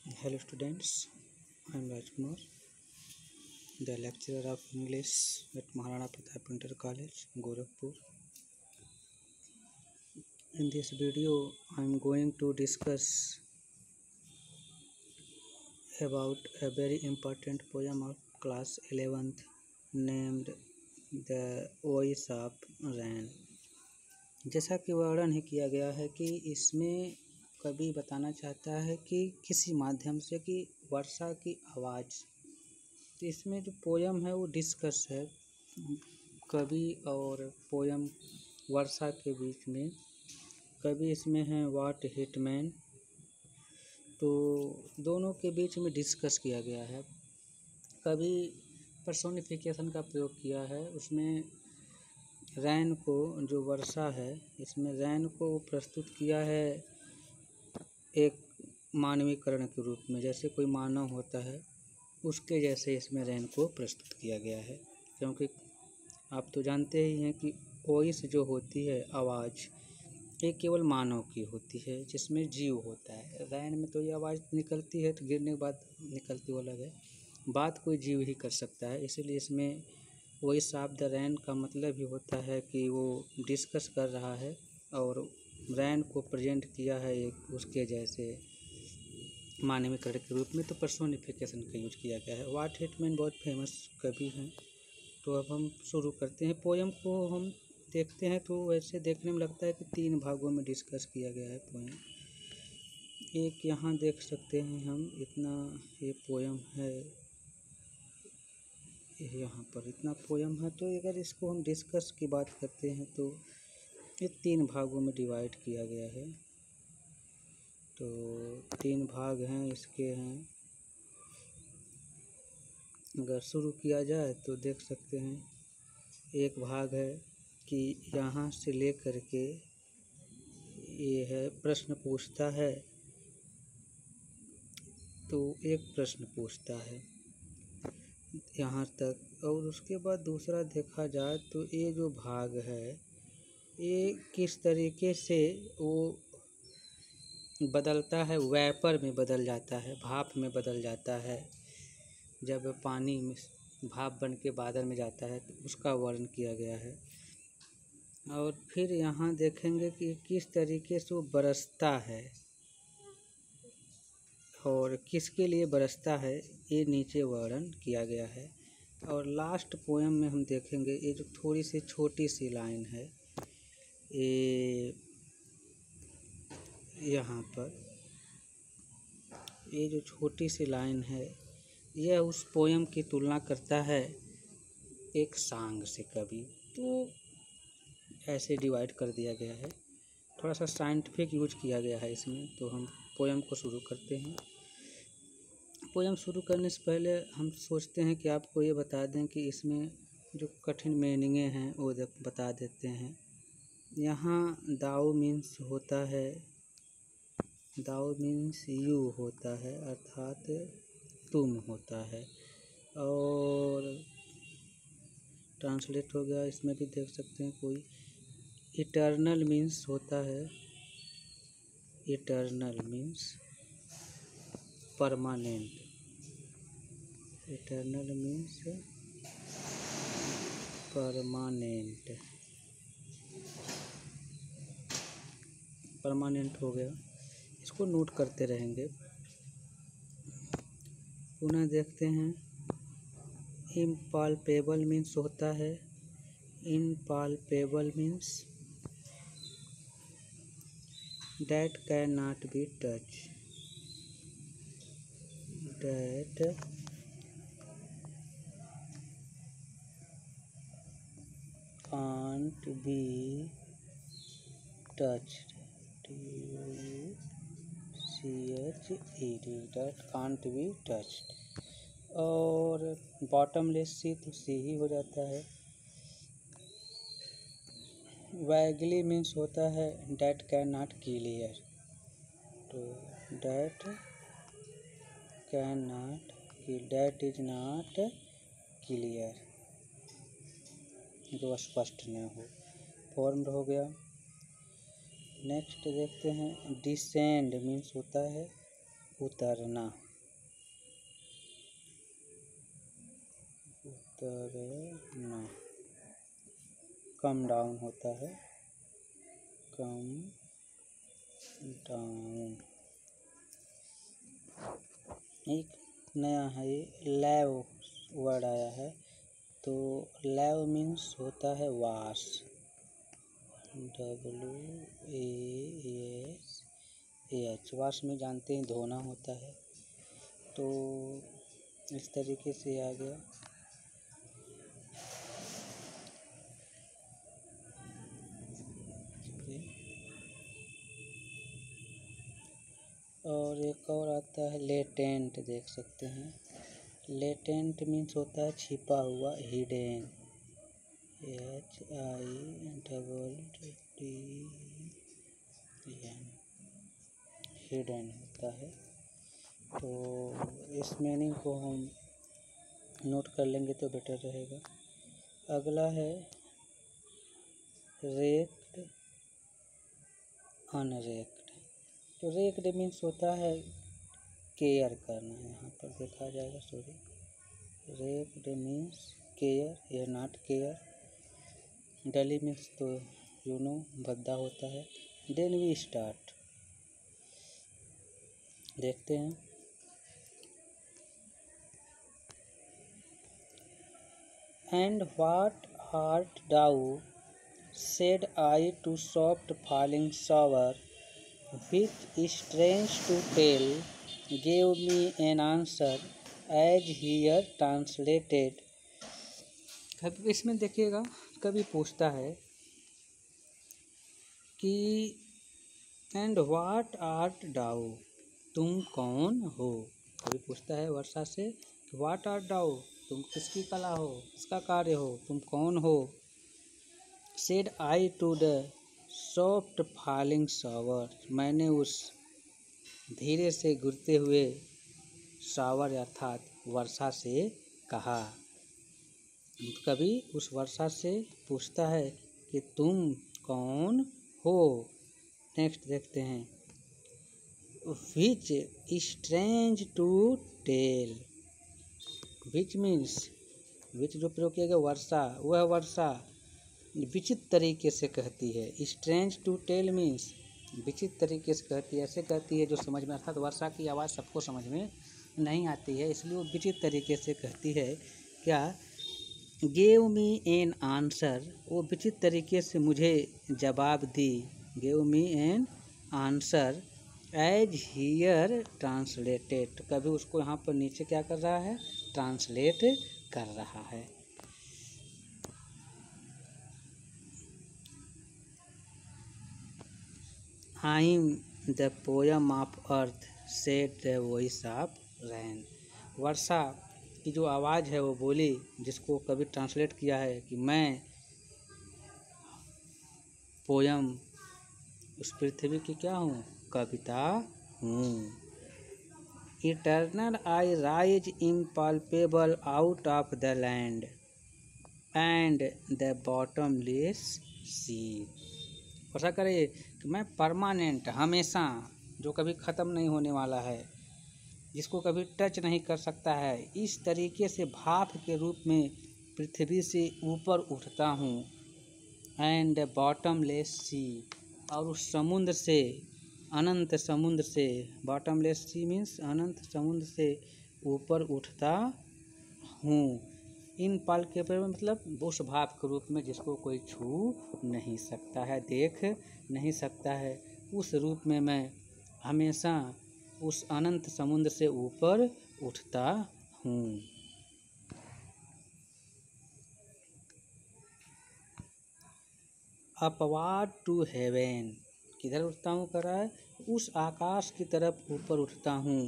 Hello students, I am Rajkumar, the lecturer of English at Maharana Pratap Inter College, Gorakhpur. In this video, I am going to discuss about a very important poem of class 11th named The Voice of Rain. जैसा कि वर्णन ही किया गया है कि इसमें कवि बताना चाहता है कि किसी माध्यम से कि वर्षा की आवाज़। तो इसमें जो पोयम है वो डिस्कस है कवि और पोयम वर्षा के बीच में। कवि इसमें है व्हाट हिटमैन, तो दोनों के बीच में डिस्कस किया गया है। कवि पर्सोनिफिकेशन का प्रयोग किया है, उसमें रैन को, जो वर्षा है, इसमें रैन को प्रस्तुत किया है एक मानवीकरण के रूप में, जैसे कोई मानव होता है उसके जैसे इसमें रैन को प्रस्तुत किया गया है। क्योंकि आप तो जानते ही हैं कि वॉइस जो होती है, आवाज़, ये केवल मानव की होती है जिसमें जीव होता है। रैन में तो ये आवाज़ निकलती है तो गिरने के बाद निकलती वो अलग है, बात कोई जीव ही कर सकता है। इसीलिए इसमें वॉइस ऑफ द रैन का मतलब ही होता है कि वो डिस्कस कर रहा है और रैन को प्रेजेंट किया है एक उसके जैसे मानवीकरण के रूप में, तो पर्सोनिफिकेशन का यूज किया गया है। व्हाट हिटमैन बहुत फेमस कवि हैं। तो अब हम शुरू करते हैं। पोयम को हम देखते हैं तो वैसे देखने में लगता है कि 3 भागों में डिस्कस किया गया है पोयम। एक यहाँ देख सकते हैं हम, इतना ये पोयम है, यहाँ पर इतना पोयम है। तो अगर इसको हम डिस्कस की बात करते हैं तो ये 3 भागों में डिवाइड किया गया है। तो 3 भाग हैं इसके हैं। अगर शुरू किया जाए तो देख सकते हैं, एक भाग है कि यहाँ से लेकर के ये है प्रश्न पूछता है, तो एक प्रश्न पूछता है यहाँ तक। और उसके बाद दूसरा देखा जाए तो ये जो भाग है ये किस तरीके से वो बदलता है, वेपर में बदल जाता है, भाप में बदल जाता है। जब पानी में भाप बन के बादल में जाता है तो उसका वर्णन किया गया है। और फिर यहाँ देखेंगे कि किस तरीके से वो बरसता है और किसके लिए बरसता है, ये नीचे वर्णन किया गया है। और लास्ट पोएम में हम देखेंगे ये जो थोड़ी सी छोटी सी लाइन है, ये यहाँ पर ये जो छोटी सी लाइन है, यह उस पोएम की तुलना करता है एक सॉन्ग से कवि। तो ऐसे डिवाइड कर दिया गया है, थोड़ा सा साइंटिफिक यूज किया गया है इसमें। तो हम पोएम को शुरू करते हैं। पोएम शुरू करने से पहले हम सोचते हैं कि आपको ये बता दें कि इसमें जो कठिन मीनिंगें हैं वो बता देते हैं। यहाँ दाऊ मीन्स होता है, दाऊ मीन्स यू होता है, अर्थात तुम होता है। और ट्रांसलेट हो गया, इसमें भी देख सकते हैं कोई। इटर्नल मीन्स होता है, eternal means permanent, eternal means permanent, permanent हो गया। इसको नोट करते रहेंगे। पुनः देखते हैं, इम्पाल्पेबल मीन्स होता है, impalpable means that can not be touch, that can't be touched, T-U-C-H-E-D, that can't be touched। और बॉटमलेस सी तो सी ही हो जाता है। वैगली मीन्स होता है डैट कैन नॉट क्लियर, तो that can not, that is not clear, जो स्पष्ट न हो, फॉर्म्ड हो गया। नेक्स्ट देखते हैं, डिसेंड मीन्स होता है उतरना, उतरना। कम डाउन होता है, कम डाउन। एक नया है ये, लैव वर्ड आया है, तो लैव मीन्स होता है वाश, WASH। वाश में जानते हैं धोना होता है, तो इस तरीके से आ गया। और एक और आता है लेटेंट, देख सकते हैं। लेटेंट मीन्स होता है छिपा हुआ, हिडन, HIDDEN, हिडन होता है। तो इस मीनिंग को हम नोट कर लेंगे तो बेटर रहेगा। अगला है रेक्ड, अनरेक्ड। तो रेक्ड मीन्स होता है केयर करना, यहाँ पर देखा जाएगा, सॉरी, रेक्ड मीन्स केयर या नॉट केयर। डली मीन्स तो भद्दा होता है। देन वी स्टार्ट, देखते हैं। And what art thou, said I to soft falling shower, which strange to tell, gave me an answer as here translated। कभी इसमें देखिएगा, कभी पूछता है कि एंड व्हाट आर्ट दाउ, तुम कौन हो। कभी पूछता है वर्षा से कि व्हाट आर्ट दाउ, तुम किसकी कला हो, किसका कार्य हो, तुम कौन हो। Said I to the soft falling shower, मैंने उस धीरे से गिरते हुए शावर अर्थात वर्षा से कहा। कभी उस वर्षा से पूछता है कि तुम कौन हो। नेक्स्ट देखते हैं। Which strange to tell, which means, which जो प्रयोग किया गया वर्षा, वह वर्षा विचित्र तरीके से कहती है। स्ट्रेंज टू टेल मीन्स विचित्र तरीके से कहती है, ऐसे कहती है जो समझ में, अर्थात वर्षा की आवाज़ सबको समझ में नहीं आती है, इसलिए वो विचित्र तरीके से कहती है। क्या, गेव मी एन आंसर, वो विचित्र तरीके से मुझे जवाब दी। Gave me an answer as here translated, कभी उसको यहाँ पर नीचे क्या कर रहा है, ट्रांसलेट कर रहा है। I am the poem of earth, said the voice of rain. वर्षा की जो आवाज़ है वो बोली, जिसको कभी ट्रांसलेट किया है कि मैं पोयम, उस पृथ्वी की क्या हूँ, कविता हूँ। Eternal I rise impalpable out of the land and the bottomless sea. ऐसा करे कि मैं परमानेंट, हमेशा, जो कभी ख़त्म नहीं होने वाला है, जिसको कभी टच नहीं कर सकता है, इस तरीके से भाप के रूप में पृथ्वी से ऊपर उठता हूँ। एंड बॉटमलेस सी, और उस समुद्र से, अनंत समुद्र से, बॉटमलेस सी मीन्स अनंत समुद्र से ऊपर उठता हूँ। इन पल के मतलब उस भाप के रूप में जिसको कोई छू नहीं सकता है, देख नहीं सकता है, उस रूप में मैं हमेशा उस अनंत समुद्र से ऊपर उठता हूँ। अपवार्ड टू हेवन, किधर उठता हूँ कर रहा है, उस आकाश की तरफ ऊपर उठता हूँ।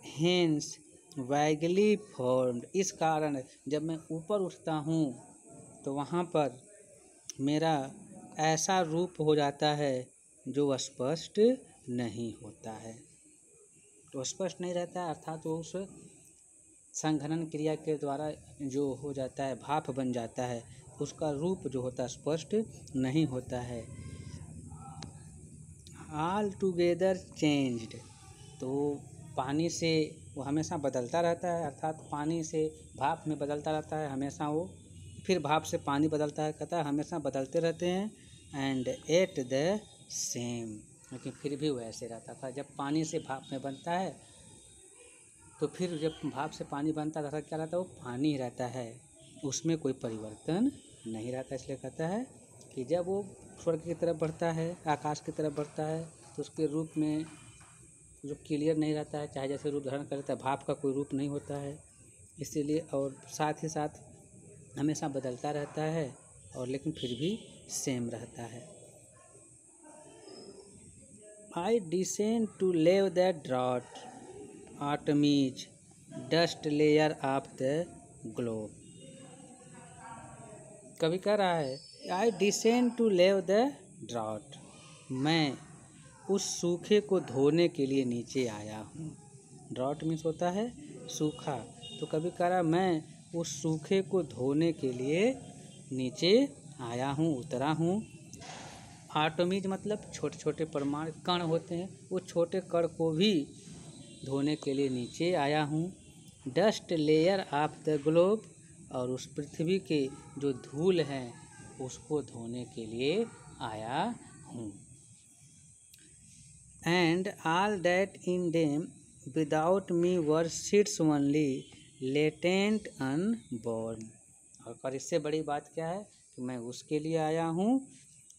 हेंस वैगली फॉर्म्ड, इस कारण जब मैं ऊपर उठता हूँ तो वहाँ पर मेरा ऐसा रूप हो जाता है जो स्पष्ट नहीं होता है। तो स्पष्ट नहीं रहता है, अर्थात तो उस संघनन क्रिया के द्वारा जो हो जाता है, भाप बन जाता है, उसका रूप जो होता है स्पष्ट नहीं होता है। ऑल टुगेदर चेंज्ड, तो पानी से वो हमेशा बदलता रहता है, अर्थात पानी से भाप में बदलता रहता है हमेशा वो, फिर भाप से पानी बदलता है, कहता है हमेशा बदलते रहते हैं। एंड एट द सेम, लेकिन फिर भी वो ऐसे रहता था। जब पानी से भाप में बनता है तो फिर जब भाप से पानी बनता था क्या रहता है, वो पानी ही रहता है, उसमें कोई परिवर्तन नहीं रहता। इसलिए कहता है कि जब वो स्वर्ग की तरफ बढ़ता है, आकाश की तरफ बढ़ता है, तो उसके रूप में जो क्लियर नहीं रहता है, चाहे जैसे रूप धारण करता है, भाप का कोई रूप नहीं होता है। इसीलिए और साथ ही साथ हमेशा बदलता रहता है, और लेकिन फिर भी सेम रहता है। I descend to lave the drought atomies dust layer of the globe. कभी कह रहा है I descend to lave the drought, मैं उस सूखे को धोने के लिए नीचे आया हूँ। ड्रॉट मीन्स होता है सूखा, तो कभी कह रहा मैं उस सूखे को धोने के लिए नीचे आया हूँ, उतरा हूँ। आटोमीज मतलब छोटे छोटे परमाणु कण होते हैं, वो छोटे कण को भी धोने के लिए नीचे आया हूँ। Dust layer of the globe, और उस पृथ्वी के जो धूल हैं उसको धोने के लिए आया हूँ। And all that in them without me were seeds only latent unborn. और इससे बड़ी बात क्या है कि मैं उसके लिए आया हूँ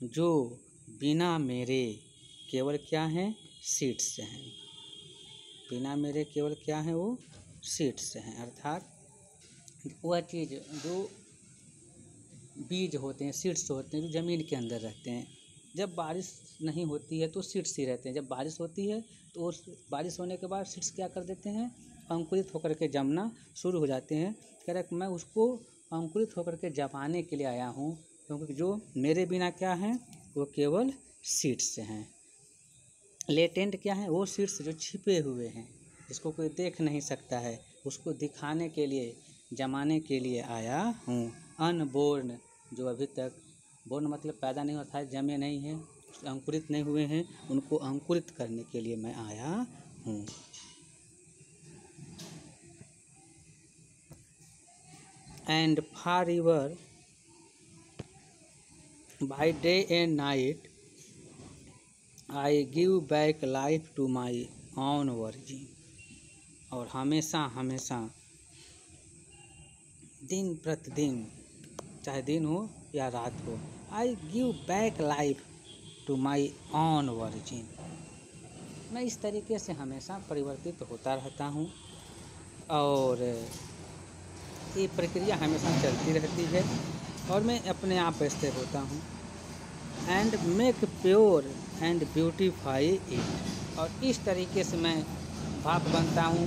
जो बिना मेरे केवल क्या हैं, सीड्स हैं। बिना मेरे केवल क्या हैं, वो सीड्स हैं, अर्थात वह चीज़ जो बीज होते हैं, सीड्स होते हैं, जो ज़मीन के अंदर रहते हैं। जब बारिश नहीं होती है तो सीड्स ही रहते हैं, जब बारिश होती है तो उस बारिश होने के बाद सीड्स क्या कर देते हैं, अंकुरित होकर के जमना शुरू हो जाते हैं। कह रहा है मैं उसको अंकुरित होकर के जमाने के लिए आया हूँ, क्योंकि जो मेरे बिना क्या हैं, वो केवल सीड्स हैं। लेटेंट क्या है, वो सीड्स जो छिपे हुए हैं, जिसको कोई देख नहीं सकता है, उसको दिखाने के लिए, जमाने के लिए आया हूँ। अनबोर्न, जो अभी तक, बोर्न मतलब पैदा नहीं होता है, जमे नहीं हैं, अंकुरित नहीं हुए हैं, उनको अंकुरित करने के लिए मैं आया हूँ। And forever by day and night I give back life to my own origin. और हमेशा हमेशा, दिन प्रतिदिन, चाहे दिन हो या रात हो, I give back life to my own origin. मैं इस तरीके से हमेशा परिवर्तित होता रहता हूँ, और ये प्रक्रिया हमेशा चलती रहती है, और मैं अपने आप स्थिर होता हूँ। And make pure and beautify it. और इस तरीके से मैं भाप बनता हूँ,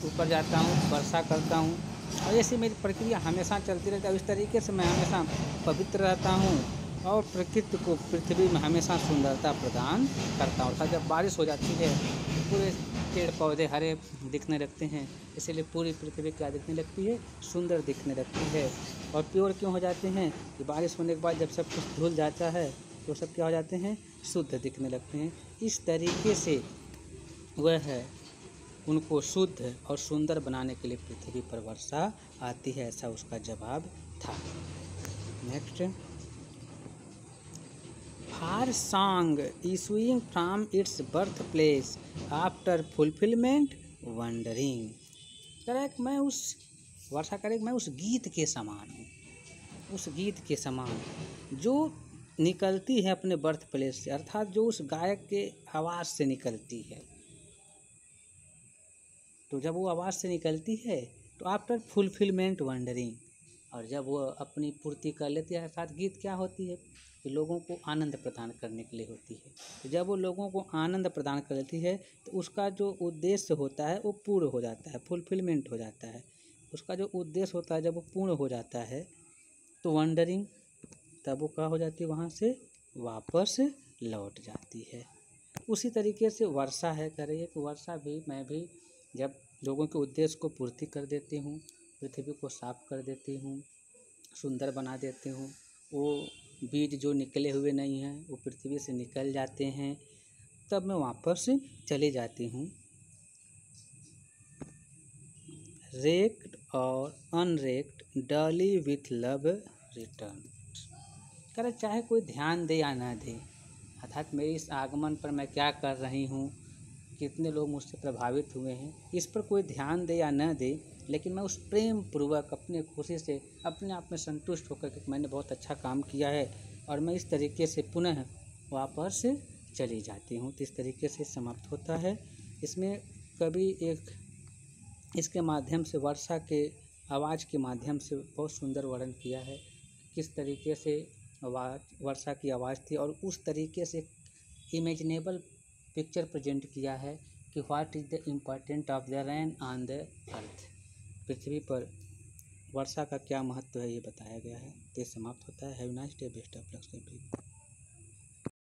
ऊपर जाता हूँ, वर्षा करता हूँ, और ऐसी मेरी प्रक्रिया हमेशा चलती रहती है। इस तरीके से मैं हमेशा पवित्र रहता हूँ, और प्रकृति को, पृथ्वी में हमेशा सुंदरता प्रदान करता हूँ। अर्थात जब बारिश हो जाती है तो पूरे पेड़ पौधे हरे दिखने लगते हैं, इसीलिए पूरी पृथ्वी क्या दिखने लगती है, सुंदर दिखने लगती है। और प्योर क्यों हो जाते हैं कि बारिश होने के बाद जब सब कुछ धुल जाता है तो सब क्या हो जाते हैं, शुद्ध दिखने लगते हैं। इस तरीके से वह है उनको शुद्ध और सुंदर बनाने के लिए पृथ्वी पर वर्षा आती है, ऐसा उसका जवाब था। Next, far song issuing from its birth place after fulfilment wondering. करें मैं उस वर्षा करें मैं उस गीत के समान हूँ, उस गीत के समान जो निकलती है अपने बर्थ प्लेस से, अर्थात जो उस गायक के आवाज़ से निकलती है। तो जब वो आवाज़ से निकलती है तो आफ्टर फुलफिलमेंट वंडरिंग, और जब वो अपनी पूर्ति कर लेती है, अर्थात गीत क्या होती है कि लोगों को आनंद प्रदान करने के लिए होती है। तो जब वो लोगों को आनंद प्रदान कर लेती है तो उसका जो उद्देश्य होता है वो पूर्ण हो जाता है, फुलफिलमेंट हो जाता है। उसका जो उद्देश्य होता है जब वो पूर्ण हो जाता है तो वंडरिंग, तब वो क्या हो जाती है, वहाँ से वापस लौट जाती है। उसी तरीके से वर्षा है, कह रही है कि वर्षा भी, मैं भी जब लोगों के उद्देश्य को पूर्ति कर देती हूँ, पृथ्वी को साफ कर देती हूँ, सुंदर बना देती हूँ, वो बीज जो निकले हुए नहीं हैं वो पृथ्वी से निकल जाते हैं, तब मैं वापस चली जाती हूँ रेक्ड और अनरेक्ड डली विथ लव रिटर्न। कह रहे चाहे कोई ध्यान दे या ना दे, अर्थात मेरे इस आगमन पर मैं क्या कर रही हूँ, कितने लोग मुझसे प्रभावित हुए हैं, इस पर कोई ध्यान दे या न दे, लेकिन मैं उस प्रेम पूर्वक अपने खुशी से अपने आप में संतुष्ट होकर कि मैंने बहुत अच्छा काम किया है और मैं इस तरीके से पुनः वापस चली जाती हूँ। तो इस तरीके से समाप्त होता है। इसमें कभी एक इसके माध्यम से वर्षा के आवाज़ के माध्यम से बहुत सुंदर वर्णन किया है, किस तरीके से वर्षा की आवाज़ थी और उस तरीके से इमेजिनेबल पिक्चर प्रेजेंट किया है कि what is the important of the rain on the earth, पृथ्वी पर वर्षा का क्या महत्व है ये बताया गया है। तो समाप्त होता है। Have nice day, best of luck.